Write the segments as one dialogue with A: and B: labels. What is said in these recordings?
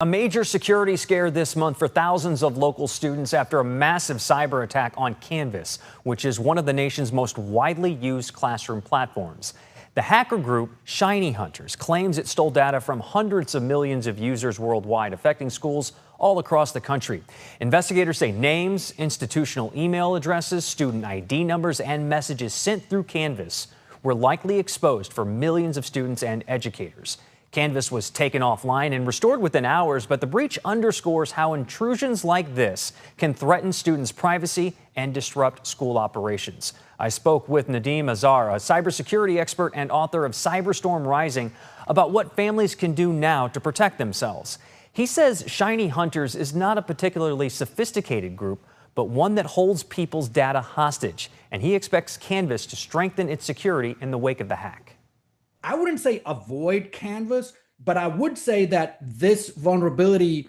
A: A major security scare this month for thousands of local students after a massive cyber attack on Canvas, which is one of the nation's most widely used classroom platforms. The hacker group ShinyHunters claims it stole data from hundreds of millions of users worldwide, affecting schools all across the country. Investigators say names, institutional email addresses, student ID numbers, and messages sent through Canvas were likely exposed for millions of students and educators. Canvas was taken offline and restored within hours, but the breach underscores how intrusions like this can threaten students' privacy and disrupt school operations. I spoke with Nadeem Azhar, a cybersecurity expert and author of Cyberstorm Rising, about what families can do now to protect themselves. He says ShinyHunters is not a particularly sophisticated group, but one that holds people's data hostage, and he expects Canvas to strengthen its security in the wake of the hack.
B: I wouldn't say avoid Canvas, but I would say that this vulnerability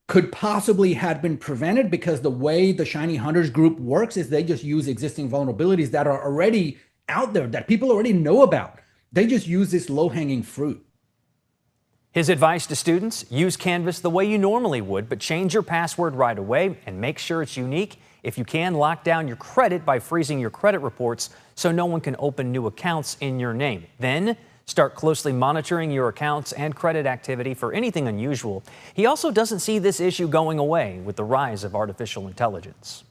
B: could possibly have been prevented because the way the ShinyHunters group works is they just use existing vulnerabilities that are already out there, that people already know about. They just use this low-hanging fruit.
A: His advice to students: use Canvas the way you normally would, but change your password right away and make sure it's unique. If you can, lock down your credit by freezing your credit reports so no one can open new accounts in your name. Then start closely monitoring your accounts and credit activity for anything unusual. He also doesn't see this issue going away with the rise of artificial intelligence.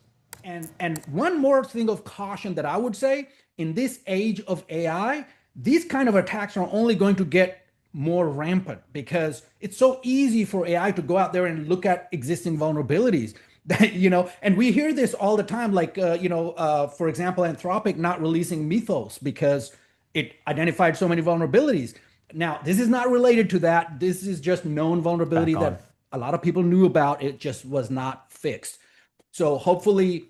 B: And one more thing of caution that I would say, in this age of AI, these kind of attacks are only going to get more rampant because it's so easy for AI to go out there and look at existing vulnerabilities. And we hear this all the time, like, for example, Anthropic not releasing Mythos because it identified so many vulnerabilities. Now, this is not related to that. This is just known vulnerability that a lot of people knew about. It just was not fixed. So hopefully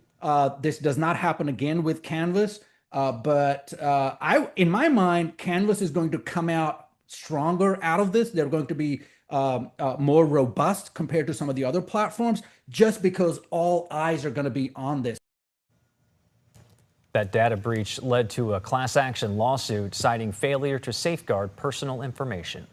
B: this does not happen again with Canvas. In my mind, Canvas is going to come out stronger out of this. They're going to be more robust compared to some of the other platforms, just because all eyes are going to be on this.
A: That data breach led to a class action lawsuit citing failure to safeguard personal information.